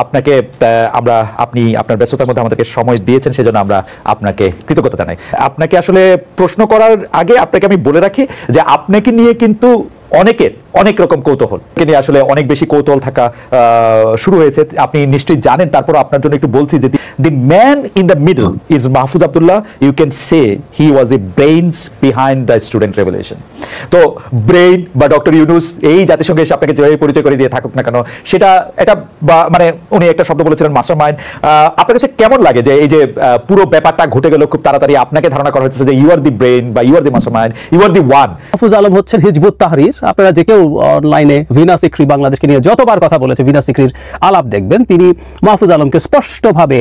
আপনাকে আপনি আপনার ব্যস্ততার মধ্যে আমাদেরকে সময় দিয়েছেন, সেজন্য আমরা আপনাকে কৃতজ্ঞতা জানাই। আপনাকে আসলে প্রশ্ন করার আগে আপনাকে আমি বলে রাখি যে আপনাকে নিয়ে কিন্তু অনেকের অনেক রকম কৌতূহল নিয়ে আসলে অনেক বেশি কৌতূহল থাকা শুরু হয়েছে, আপনি নিশ্চয়ই জানেন। তারপর আপনার জন্য একটু বলছি যে the man in the middle is Mahfuz Abdullah. You can say he was a brains behind the student revolution. তো ব্রেইন বা ডক্টর ইউনুস এই জাতিসংঘে এসে আপনাকে যেভাবে পরিচয় করে দিয়ে থাকুক না কেন, সেটা এটা বা মানে উনি একটা শব্দ বলেছিলেন মাস্টার মাইন্ড। আপনার কাছে কেমন লাগে যে এই যে পুরো ব্যাপারটা ঘটে গেল খুব তাড়াতাড়ি, আপনাকে ধারণা করা হচ্ছে যে ইউ আর দি ব্রেইন বা you are the master mind, you are the one. Mahfuz Alam হচ্ছেন হিজবুত তাহরীর। আপনারা যে কেউ অনলাইনে ভিনা সিকরি বাংলাদেশকে নিয়ে যতবার কথা বলেছে, ভিনা সিকরির আলাপ দেখবেন, তিনি মাহফুজ আলমকে স্পষ্টভাবে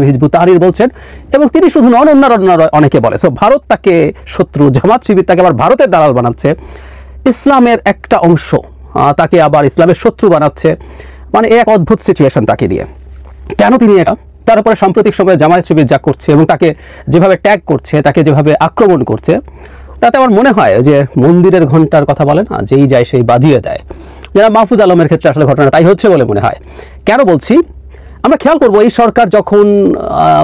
হিজবুত তাহরীর বলছেন। এবং তিনি শুধু নন, অন্যান্য অনেকে বলে। সো ভারত তাকে শত্রু, জামাত শিবির তাকে আবার ভারতের দালাল বানাচ্ছে, ইসলামের একটা অংশ তাকে আবার ইসলামের শত্রু বানাচ্ছে। মানে এক অদ্ভুত সিচুয়েশন তাকে দিয়ে। কেন তিনি এটা? তার উপরে সাম্প্রতিক সময়ে জামায়াত শিবির যা করছে এবং তাকে যেভাবে ট্যাগ করছে, তাকে যেভাবে আক্রমণ করছে, তাতে আমার মনে হয় যে মন্দিরের ঘন্টার কথা বলে না, যেই যায় সেই বাজিয়ে দেয়। যারা মাহফুজ আলমের ক্ষেত্রে আসলে ঘটনা তাই হচ্ছে বলে মনে হয়। কেন বলছি? আমরা খেয়াল করবো, এই সরকার যখন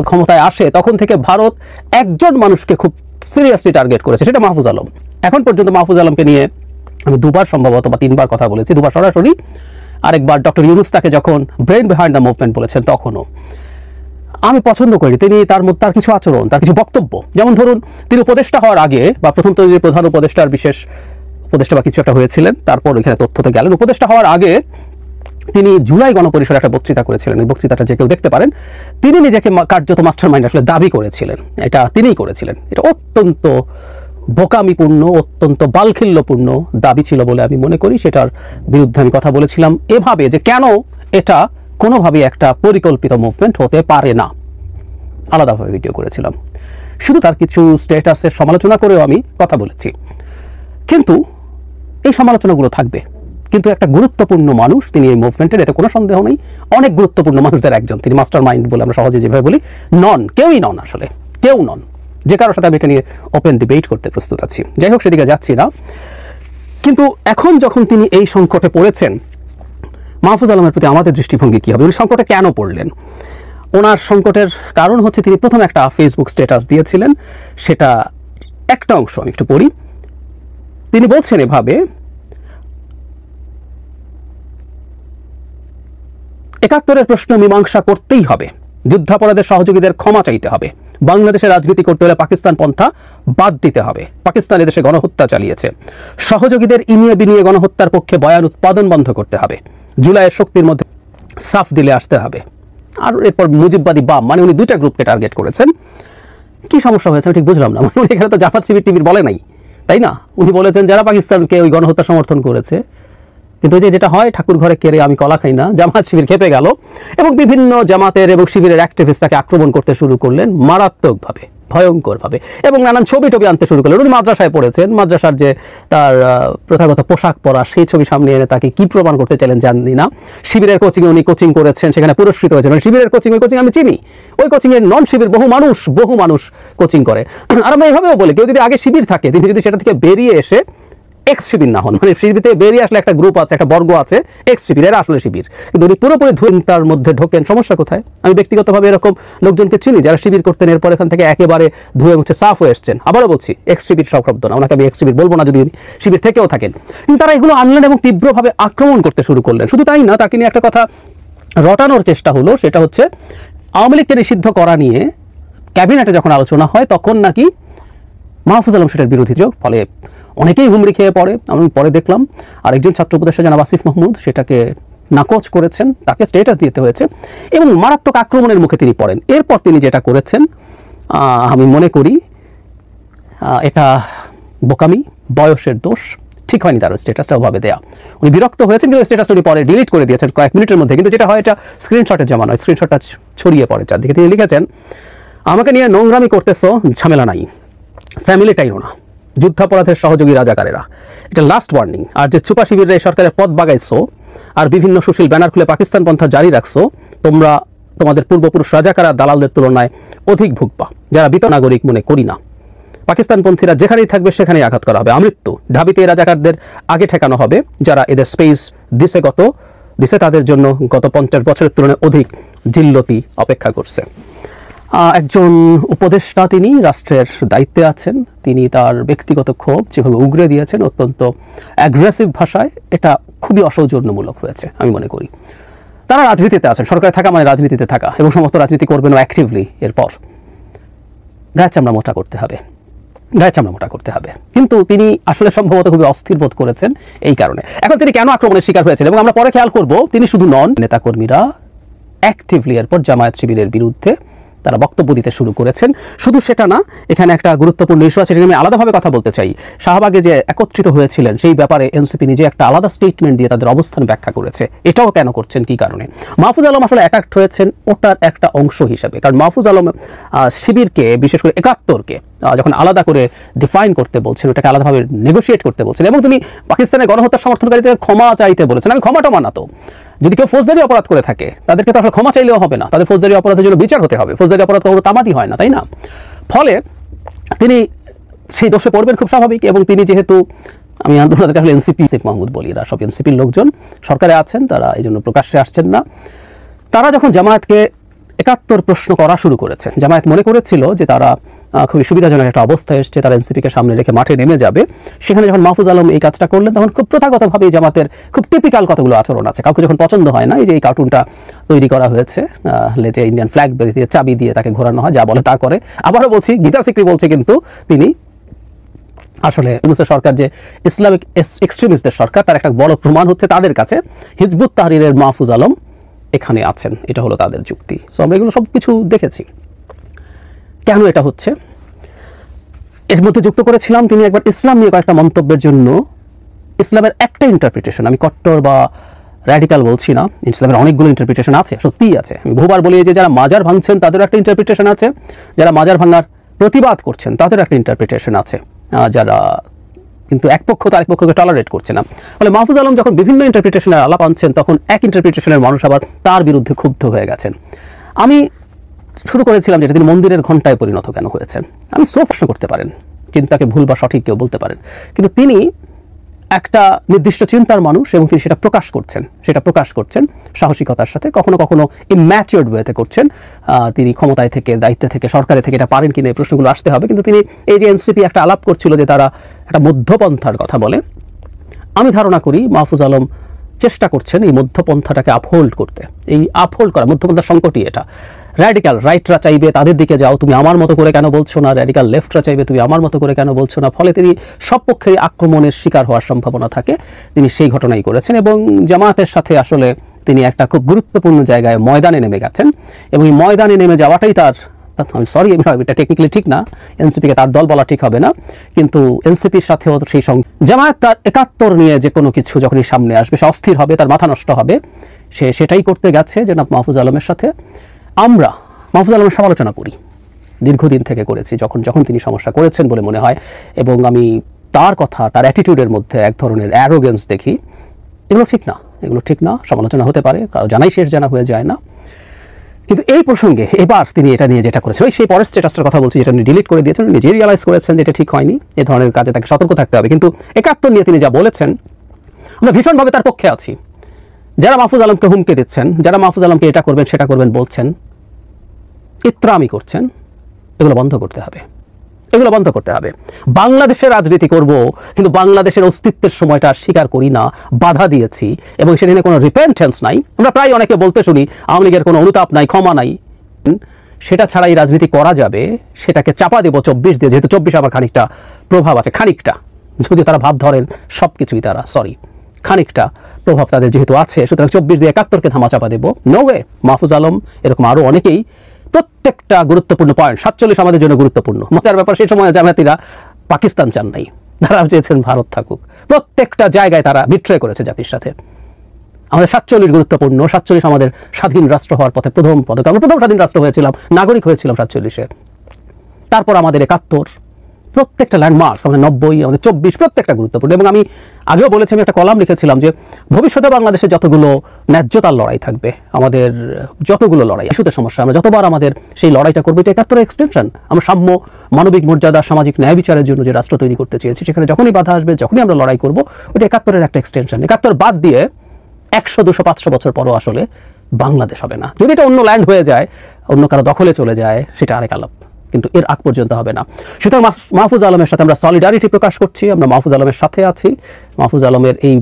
ক্ষমতায় আসে তখন থেকে ভারত একজন মানুষকে খুব সিরিয়াসলি টার্গেট করেছে, সেটা মাহফুজ আলম। এখন পর্যন্ত মাহফুজ আলমকে নিয়ে আমি দুবার সম্ভবত বা তিনবার কথা বলেছি, দুবার সরাসরি, আরেকবার ডক্টর ইউনুস তাকে যখন ব্রেইন বিহাইন্ড দ্য মুভমেন্ট বলেছেন তখনও। আমি পছন্দ করি তিনি তার কিছু আচরণ, তার কিছু বক্তব্য। যেমন ধরুন, তিনি উপদেষ্টা হওয়ার আগে বা প্রথম তো যে প্রধান উপদেষ্টার বিশেষ উপদেষ্টা বা কিছু একটা হয়েছিলেন, তারপর এখানে তথ্যতে গেলেন। উপদেষ্টা হওয়ার আগে তিনি জুলাই গণপরিষদে একটা বক্তৃতা করেছিলেন। এই বক্তৃতাটা যে কেউ দেখতে পারেন। তিনি নিজেকে কার্যত মাস্টার মাইন্ড আসলে দাবি করেছিলেন, এটা তিনিই করেছিলেন। এটা অত্যন্ত বোকামিপূর্ণ, অত্যন্ত বালখিল্যপূর্ণ দাবি ছিল বলে আমি মনে করি। সেটার বিরুদ্ধে আমি কথা বলেছিলাম এভাবে যে কেন এটা কোনোভাবেই একটা পরিকল্পিত মুভমেন্ট হতে পারে না, আলাদাভাবে ভিডিও করেছিলাম। শুধু তার কিছু স্ট্যাটাসের সমালোচনা করেও আমি কথা বলেছি। কিন্তু এই সমালোচনাগুলো থাকবে, কিন্তু একটা গুরুত্বপূর্ণ মানুষ তিনি এই মুভমেন্টের, এতে কোনো সন্দেহ নেই। অনেক গুরুত্বপূর্ণ মানুষদের একজন তিনি, মাস্টার মাইন্ড বলে আমরা সহজে যেভাবে বলি, কেউই নন, আসলে কেউ নন। যে কারোর সাথে আমি এটা নিয়ে ওপেন ডিবেট করতে প্রস্তুত আছি। যাই হোক, সেদিকে যাচ্ছি না। কিন্তু এখন যখন তিনি এই সংকটে পড়েছেন, মাহফুজ আলমের প্রতি আমাদের দৃষ্টিভঙ্গি কী হবে? উনি সংকটে কেন পড়লেন? ওনার সংকটের কারণ হচ্ছে তিনি প্রথম একটা ফেসবুক স্ট্যাটাস দিয়েছিলেন, সেটা একটা অংশ আমি একটু পড়ি। তিনি বলছেন এভাবে, ৭১-এর প্রশ্ন মীমাংসা করতেই হবে, যুদ্ধাপরাধের সহযোগীদের ক্ষমা চাইতে হবে, বাংলাদেশে রাজনীতি করতে হলে পাকিস্তান পন্থা বাদ দিতে হবে, পাকিস্তান এদেশে গণহত্যা চালিয়েছে, সহযোগীদের ইনিয়ে বিনিয়ে গণহত্যার পক্ষে বয়ান উৎপাদন বন্ধ করতে হবে, জুলাইয়ের শক্তির মধ্যে সাফ দিলে আসতে হবে। আর এরপর মুজিববাদী বাম, মানে উনি দুইটা গ্রুপকে টার্গেট করেছেন। কি সমস্যা হয়েছে আমি ঠিক বুঝলাম না। মানে উনি এখানে তো জামাত শিবির টিবির বলে নাই, তাই না? উনি বলেছেন যারা পাকিস্তানকে ওই গণহত্যা সমর্থন করেছে। কিন্তু যেটা হয়, ঠাকুর ঘরে কেড়ে আমি কলা খাই না, জামাত শিবির খেপে গেল এবং বিভিন্ন জামাতের এবং শিবিরের অ্যাক্টিভিস্ট তাকে আক্রমণ করতে শুরু করলেন মারাত্মকভাবে, ভয়ঙ্করভাবে, এবং নানান ছবি আনতে শুরু করলেন। উনি মাদ্রাসায় পড়েছেন, মাদ্রাসার যে তার প্রথাগত পোশাক পরা, সেই ছবি সামনে এনে তাকে কি প্রমাণ করতে চাইলেন জানি না। শিবিরের কোচিংয়ে উনি কোচিং করেছেন, সেখানে পুরস্কৃত হয়েছেন। শিবিরের কোচিং, ওই কোচিং আমি চিনি, ওই কোচিংয়ের নন শিবির বহু মানুষ কোচিং করে। আর আমরা এইভাবেও বলি, কেউ যদি আগে শিবির থাকে, তিনি যদি সেটা থেকে বেরিয়ে এসে এক্স শিবির না হন, মানে শিবির থেকে বেরিয়ে আসলে একটা গ্রুপ আছে, একটা বর্গ আছে এক্স শিবির, এরা আসলে শিবির, কিন্তু উনি পুরোপুরি ধুয়েন্তার মধ্যে ঢোকেন। সমস্যা কোথায়? আমি ব্যক্তিগতভাবে এরকম লোকজনকে চিনি যারা শিবির করতেন, এরপর এখান থেকে একেবারে ধুয়ে মুছে সাফ হয়ে এসছেন। আবারও বলছি, এক্স শিবির সব শব্দ না, ওনাকে আমি এক্স শিবির বলবো না যদি শিবির থেকেও থাকেন। কিন্তু তারা এগুলো আনলেন এবং তীব্রভাবে আক্রমণ করতে শুরু করলেন। শুধু তাই না, তাকে নিয়ে একটা কথা রটানোর চেষ্টা হলো, সেটা হচ্ছে আওয়ামী লীগকে নিষিদ্ধ করা নিয়ে ক্যাবিনেটে যখন আলোচনা হয় তখন নাকি মাহফুজ আলম সেটার বিরোধী, ফলে অনেকেই হুমড়ি খেয়ে পড়ে। আমি পরে দেখলাম আরেকজন ছাত্র উপদেষ্টা জনাব আসিফ মাহমুদ সেটাকে নাকচ করেছেন, তাকে স্ট্যাটাস দিতে হয়েছে এবং মারাত্মক আক্রমণের মুখে তিনি পড়েন। এরপর তিনি যেটা করেছেন, আমি মনে করি এটা বোকামি, বয়সের দোষ, ঠিক হয়নি তার স্ট্যাটাসটা ওভাবে দেয়া। উনি বিরক্ত হয়েছেন, কিন্তু স্ট্যাটাসটা উনি পরে ডিলিট করে দিয়েছেন কয়েক মিনিটের মধ্যে। কিন্তু যেটা হয়, এটা স্ক্রিনশটের জমা নয়, স্ক্রিনশটটা ছড়িয়ে পড়ে চারদিকে। তিনি লিখেছেন, আমাকে নিয়ে নোংরামি করতেছো, ঝামেলা নাই, ফ্যামিলিটাইও না, যুদ্ধাপরাধের সহযোগী রাজাকারেরা, এটা লাস্ট ওয়ার্নিং। আর যে ছুপা শিবিরে সরকারের পথ বাগাইছো আর বিভিন্ন সুশীল ব্যানার খুলে পাকিস্তান পন্থা জারি রাখছো, তোমরা তোমাদের পূর্বপুরুষ রাজাকারা দালালদের তুলনায় অধিক ভুগবা, যারা বিত নাগরিক মনে করি না। পাকিস্তানপন্থীরা যেখানেই থাকবে সেখানেই আঘাত করা হবে, আমৃত্যু ঢাবিতে রাজাকারদের আগে ঠেকানো হবে, যারা এদের স্পেস দিছে গত দিছে, তাদের জন্য গত 50 বছরের তুলনায় অধিক জিল্লতি অপেক্ষা করছে। একজন উপদেষ্টা, তিনি রাষ্ট্রের দায়িত্বে আছেন, তিনি তার ব্যক্তিগত ক্ষোভ যেভাবে উগরে দিয়েছেন অত্যন্ত অ্যাগ্রেসিভ ভাষায়, এটা খুবই অসৌজন্যমূলক হয়েছে আমি মনে করি। তারা রাজনীতিতে আছেন, সরকারে থাকা মানে রাজনীতিতে থাকা, এবং সমস্ত রাজনীতি করবেনও অ্যাক্টিভলি। এরপর গায়ের চামড়া মোটা করতে হবে, গায়ের চামড়া মোটা করতে হবে। কিন্তু তিনি আসলে সম্ভবত খুবই অস্থির বোধ করেছেন এই কারণে। এখন তিনি কেন আক্রমণের শিকার হয়েছেন, এবং আমরা পরে খেয়াল করব, তিনি শুধু নন, নেতাকর্মীরা অ্যাক্টিভলি এরপর জামায়াত শিবিরের বিরুদ্ধে তারা বক্তব্য দিতে শুরু করেছেন। শুধু সেটা না, এখানে একটা গুরুত্বপূর্ণ ইস্যু আছে, সেটা আমি আলাদাভাবে কথা বলতে চাই। শাহবাগে যে একত্রিত হয়েছিলেন সেই ব্যাপারে এনসিপি নিজে একটা আলাদা স্টেটমেন্ট দিয়ে তাদের অবস্থান ব্যাখ্যা করেছে। এটাও কেন করছেন, কি কারণে? মাহফুজ আলম আসলে অ্যাটাক্ট হয়েছেন ওটার একটা অংশ হিসেবে, কারণ মাহফুজ আলম শিবিরকে, বিশেষ করে ৭১কে যখন আলাদা করে ডিফাইন করতে বলছেন, ওটাকে আলাদাভাবে নেগোশিয়েট করতে বলছেন, এবং তিনি পাকিস্তানের গণহত্যার সমর্থনকারীদের ক্ষমা চাইতে বলেছেন। আমি ক্ষমাটা মানাতো, যদি কেউ ফৌজদারি অপরাধ করে থাকে তাদেরকে তো আসলে ক্ষমা চাইলেও হবে না, তাদের ফৌজদারি অপরাধের জন্য বিচার হতে হবে। ফৌজদারি অপরাধ কখনো তামাদি হয় না, তাই না? ফলে তিনি সেই দোষে পড়বেন, খুব স্বাভাবিক। এবং তিনি যেহেতু, আমি আন্দোলনকে আসলে এনসিপি, শেখ মাহমুদ বলি, এরা সব এনসিপির লোকজন সরকারে আছেন, তারা এই জন্য প্রকাশ্যে আসছেন না। তারা যখন জামায়াতকে ৭১ প্রশ্ন করা শুরু করেছে, জামায়াত মনে করেছিল যে তারা খুবই সুবিধাজনক একটা অবস্থায় এসছে, তারা এনসিপিকে সামনে রেখে মাঠে নেমে যাবে। সেখানে যখন মাহফুজ আলম এই কাজটা করলেন, তখন খুব প্রথাগতভাবে জামাতের খুব টিপিক্যাল কতগুলো আচরণ আছে। কাউকে যখন পছন্দ হয় না, এই যে এই কার্টুনটা তৈরি করা হয়েছে, লেজে ইন্ডিয়ান ফ্ল্যাগ বেঁধে দিয়ে চাবি দিয়ে তাকে ঘোরানো হয়, যা বলে তা করে। আবারও বলছি, গীতা সিকরি বলছে কিন্তু তিনি আসলে ইউনূসের সরকার যে ইসলামিক এক্সট্রিমিস্টদের সরকার, তার একটা বড় প্রমাণ হচ্ছে তাদের কাছে হিজবুত তাহরিরের মাহফুজ আলম এখানে আছেন, এটা হলো তাদের যুক্তি। সো আমরা এগুলো সব কিছু দেখেছি। কেন এটা হচ্ছে, এর মধ্যে যুক্ত করেছিলাম, তিনি একবার ইসলাম নিয়ে কয়েকটা মন্তব্যের জন্য, ইসলামের একটা ইন্টারপ্রিটেশন, আমি কট্টর বা র্যাডিক্যাল বলছি না, ইসলামের অনেকগুলো ইন্টারপ্রিটেশন আছে, সত্যিই আছে। আমি বহুবার বলি যে যারা মাজার ভাঙছেন তাদের একটা ইন্টারপ্রিটেশন আছে, যারা মাজার ভাঙার প্রতিবাদ করছেন তাদের একটা ইন্টারপ্রিটেশন আছে, যারা কিন্তু এক পক্ষ তার এক পক্ষকে টলারেট করছে না। ফলে মাহফুজ আলম যখন বিভিন্ন ইন্টারপ্রিটেশনের আলাপ আনছেন, তখন এক ইন্টারপ্রিটেশনের মানুষ আবার তার বিরুদ্ধে ক্ষুব্ধ হয়ে গেছেন। আমি শুরু করেছিলাম যেটা তিনি মন্দিরের ঘণ্টায় পরিণত কেন হয়েছেন। আমি সো প্রশ্ন করতে পারেন, চিন্তাকে ভুল বা সঠিক কেউ বলতে পারেন, কিন্তু তিনি একটা নির্দিষ্ট চিন্তার মানুষ এবং তিনি সেটা প্রকাশ করছেন সাহসিকতার সাথে, কখনো কখনো ইম্যাচিওরড ওয়েতে করছেন। তিনি ক্ষমতায় থেকে, দায়িত্বে থেকে, সরকারে থেকে এটা পারেন কিনা এই প্রশ্নগুলো আসতে হবে। কিন্তু তিনি এই যে এনসিপি একটা আলাপ করছিল যে তারা একটা মধ্যপন্থার কথা বলে, আমি ধারণা করি মাহফুজ আলম চেষ্টা করছেন এই মধ্যপন্থাটাকে আপহোল্ড করতে। এই আপহোল্ড করা মধ্যপন্থার সংকটই এটা। র্যাডিক্যাল রাইটরা চাইবে তাদের দিকে যাও, তুমি আমার মতো করে কেন বলছো না, র্যাডিক্যাল লেফটরা চাইবে তুমি আমার মতো করে কেন বলছো না। ফলে তিনি সব পক্ষের আক্রমণের শিকার হওয়ার সম্ভাবনা থাকে, তিনি সেই ঘটনাই করেছেন। এবং জামায়াতের সাথে আসলে তিনি একটা খুব গুরুত্বপূর্ণ জায়গায় ময়দানে নেমে গেছেন, এবং এই ময়দানে নেমে যাওয়াটাই তার, সরি এটা টেকনিক্যালি ঠিক না, এনসিপিকে তার দল বলা ঠিক হবে না, কিন্তু এনসিপির সাথেও সেই সঙ্গে জামায়াত তার ৭১ নিয়ে যে কোনো কিছু যখনই সামনে আসবে, সে অস্থির হবে, তার মাথা নষ্ট হবে, সে সেটাই করতে গেছে জনাব মাহফুজ আলমের সাথে। আমরা মাহফুজ আলমের সমালোচনা করি, দীর্ঘদিন থেকে করেছি, যখন তিনি সমস্যা করেছেন বলে মনে হয়, এবং আমি তার কথা, তার অ্যাটিটিউডের মধ্যে এক ধরনের অ্যারোগেন্স দেখি। এগুলো ঠিক না, সমালোচনা হতে পারে, কারো জানাই শেষ জানা হয়ে যায় না। কিন্তু এই প্রসঙ্গে এবার তিনি এটা নিয়ে যেটা করেছেন, সেই পরের স্ট্যাটাসটার কথা বলছি, যেটা উনি ডিলিট করে দিয়েছেন, নিজে রিয়ালাইজ করেছেন যে এটা ঠিক হয়নি, এ ধরনের কাজে তাকে সতর্ক থাকতে হবে। কিন্তু ৭১ নিয়ে তিনি যা বলেছেন, আমরা ভীষণভাবে তার পক্ষে আছি। যারা মাহফুজ আলমকে হুমকি দিচ্ছেন, যারা মাহফুজ আলমকে এটা করবেন সেটা করবেন বলছেন, ইত্রামি করছেন, এগুলো বন্ধ করতে হবে। বাংলাদেশের রাজনীতি করব, কিন্তু বাংলাদেশের অস্তিত্বের সময়টা স্বীকার করি না, বাধা দিয়েছি, এবং সেখানে কোনো রিপেন্টেন্স নাই। আমরা প্রায় অনেকে বলতে শুনি আওয়ামী লীগের কোনো অনুতাপ নাই, ক্ষমা নাই। সেটা ছাড়াই রাজনীতি করা যাবে, সেটাকে চাপা দেব ২৪ দিয়ে, যেহেতু ২৪ আবার খানিকটা প্রভাব আছে, খানিকটা, যদি তারা ভাব ধরেন সব কিছুই তারা, খানিকটা প্রভাব তাদের যেহেতু আছে, সুতরাং ২৪ দিয়ে ৭১কে ধামা চাপা দেব। No way. মাহফুজ আলম এরকম আরও অনেকেই প্রত্যেকটা গুরুত্বপূর্ণ পয়েন্ট, ৪৭ আমাদের জন্য গুরুত্বপূর্ণ। মজার ব্যাপার, সেই সময় জামায়াতিরা পাকিস্তান চান নাই, তারা চেয়েছেন ভারত থাকুক। প্রত্যেকটা জায়গায় তারা বিট্রে করেছে জাতির সাথে। আমাদের ৪৭ গুরুত্বপূর্ণ, ৪৭ আমাদের স্বাধীন রাষ্ট্র হওয়ার পথে প্রথম পদক্ষেপ। আমরা প্রথম স্বাধীন রাষ্ট্র হয়েছিলাম, নাগরিক হয়েছিলাম ৪৭-এ। তারপর আমাদের ৭১, প্রত্যেকটা ল্যান্ডমার্কস, আমাদের ৯০, আমাদের ২৪, প্রত্যেকটা গুরুত্বপূর্ণ। এবং আমি আগেও বলেছি, আমি একটা কলাম লিখেছিলাম যে ভবিষ্যতে বাংলাদেশে যতগুলো ন্যায্যতার লড়াই থাকবে, আমাদের যতগুলো লড়াই, ইস্যুতে সমস্যা, আমরা যতবার আমাদের সেই লড়াইটা করবো, এটা ৭১-এর এক্সটেনশন। আমরা সাম্য, মানবিক মর্যাদা, সামাজিক ন্যায় বিচারের জন্য যে রাষ্ট্র তৈরি করতে চেয়েছি, সেখানে যখনই বাধা আসবে, যখনই আমরা লড়াই করবো, ওটা ৭১-এর একটা এক্সটেনশন। ৭১ বাদ দিয়ে 100, 200, 500 বছর পরও আসলে বাংলাদেশ হবে না। যদি এটা অন্য ল্যান্ড হয়ে যায়, অন্য কারো দখলে চলে যায়, সেটা আরেক আলাপ, কিন্তু এর আগ পর্যন্ত হবে না। সুতরাং মাহফুজ আলমের সাথে আমরা সলিডারিটি প্রকাশ করছি, আমরা মাহফুজ আলমের সাথে আছি। মাহফুজ আলমের এই